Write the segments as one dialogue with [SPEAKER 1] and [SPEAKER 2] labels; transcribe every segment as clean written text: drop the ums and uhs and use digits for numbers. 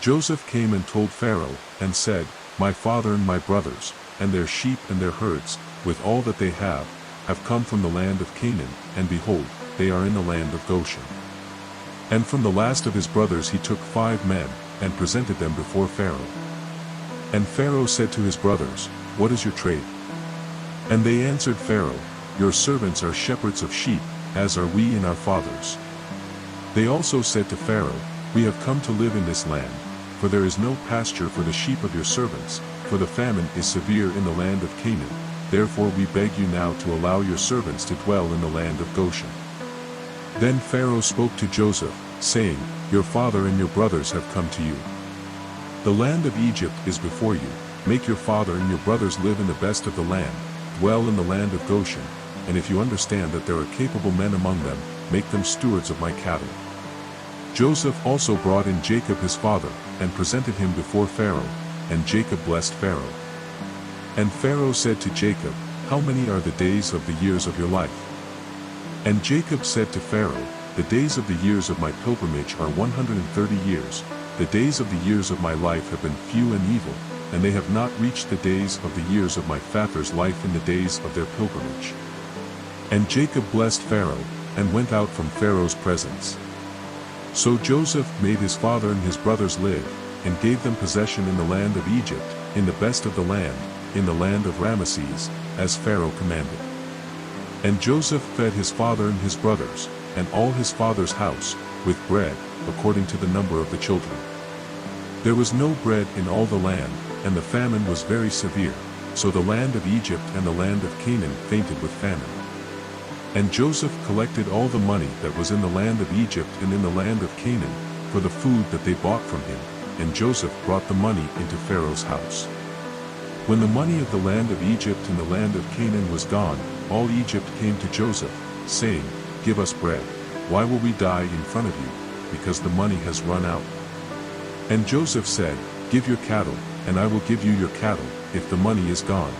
[SPEAKER 1] Joseph came and told Pharaoh, and said, My father and my brothers, and their sheep and their herds, with all that they have come from the land of Canaan, and behold, they are in the land of Goshen. And from the last of his brothers he took 5 men, and presented them before Pharaoh. And Pharaoh said to his brothers, What is your trade? And they answered Pharaoh, Your servants are shepherds of sheep, as are we and our fathers. They also said to Pharaoh, We have come to live in this land, for there is no pasture for the sheep of your servants, for the famine is severe in the land of Canaan. Therefore we beg you now to allow your servants to dwell in the land of Goshen. Then Pharaoh spoke to Joseph, saying, Your father and your brothers have come to you. The land of Egypt is before you. Make your father and your brothers live in the best of the land, dwell in the land of Goshen, and if you understand that there are capable men among them, make them stewards of my cattle. Joseph also brought in Jacob his father, and presented him before Pharaoh, and Jacob blessed Pharaoh. And Pharaoh said to Jacob, How many are the days of the years of your life? And Jacob said to Pharaoh, The days of the years of my pilgrimage are 130 years. The days of the years of my life have been few and evil, and they have not reached the days of the years of my father's life in the days of their pilgrimage. And Jacob blessed Pharaoh, and went out from Pharaoh's presence. So Joseph made his father and his brothers live, and gave them possession in the land of Egypt, in the best of the land, in the land of Ramesses, as Pharaoh commanded. And Joseph fed his father and his brothers, and all his father's house, with bread, according to the number of the children. There was no bread in all the land, and the famine was very severe, so the land of Egypt and the land of Canaan fainted with famine. And Joseph collected all the money that was in the land of Egypt and in the land of Canaan, for the food that they bought from him, and Joseph brought the money into Pharaoh's house. When the money of the land of Egypt and the land of Canaan was gone, all Egypt came to Joseph, saying, Give us bread. Why will we die in front of you, because the money has run out? And Joseph said, Give your cattle, and I will give you your cattle, if the money is gone.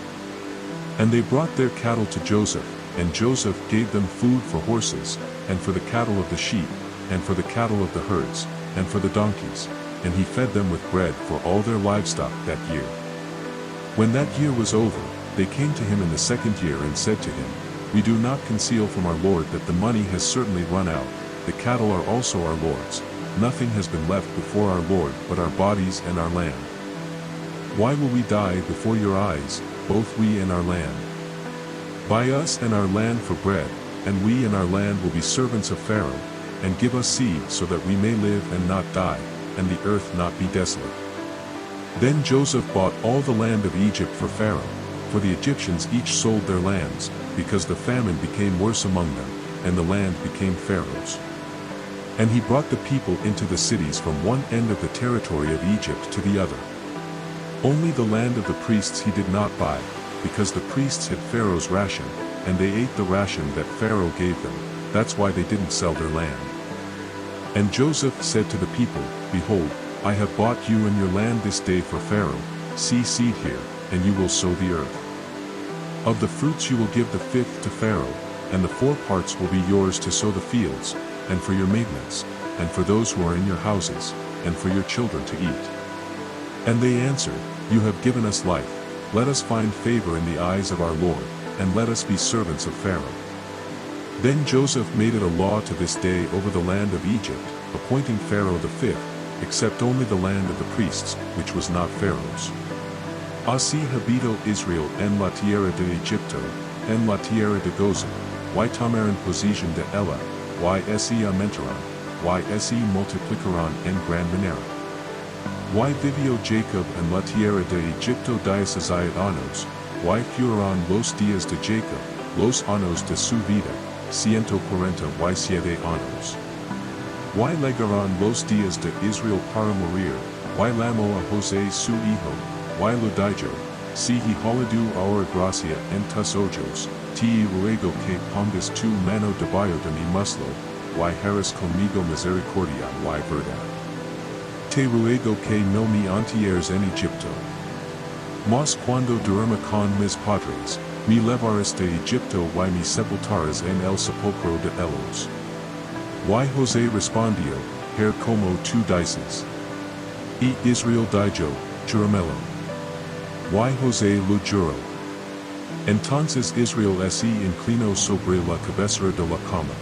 [SPEAKER 1] And they brought their cattle to Joseph, and Joseph gave them food for horses, and for the cattle of the sheep, and for the cattle of the herds, and for the donkeys, and he fed them with bread for all their livestock that year. When that year was over, they came to him in the 2nd year and said to him, We do not conceal from our Lord that the money has certainly run out, the cattle are also our Lord's, nothing has been left before our Lord but our bodies and our land. Why will we die before your eyes, both we and our land? Buy us and our land for bread, and we and our land will be servants of Pharaoh, and give us seed so that we may live and not die, and the earth not be desolate. Then Joseph bought all the land of Egypt for Pharaoh, for the Egyptians each sold their lands, because the famine became worse among them, and the land became Pharaoh's. And he brought the people into the cities from one end of the territory of Egypt to the other. Only the land of the priests he did not buy, because the priests had Pharaoh's ration, and they ate the ration that Pharaoh gave them, that's why they didn't sell their land. And Joseph said to the people, Behold, I have bought you and your land this day for Pharaoh, see seed here, and you will sow the earth. Of the fruits you will give the 5th to Pharaoh, and the 4 parts will be yours to sow the fields, and for your maintenance, and for those who are in your houses, and for your children to eat. And they answered, You have given us life, let us find favor in the eyes of our Lord, and let us be servants of Pharaoh. Then Joseph made it a law to this day over the land of Egypt, appointing Pharaoh the 5th, except only the land of the priests, which was not Pharaoh's. Así habitó Israel en la tierra de Egipto, en la tierra de Goshen, y tomaron posesión de ella, y se aumentarán, y se multiplicarán en gran manera. Y vivió Jacob en la tierra de Egipto 17 años, y fueron los días de Jacob, los años de su vida, 147 años. Y llegaron los días de Israel para morir, y llamó a José su hijo, y lo dijo, si he holidú ahora gracia en tus ojos, te ruego que pongas tu mano debajo de mi muslo, y harás conmigo misericordia y verdad. Te ruego que no me entierres en Egipto. Mas cuando duerma con mis padres, me levarás de Egipto y me sepultarás en el sepulcro de ellos. Y José respondió, Herr como tú dices. E Israel dijo, juramelo. Y José lo juró. Entonces Israel se inclinó sobre la cabecera de la cama.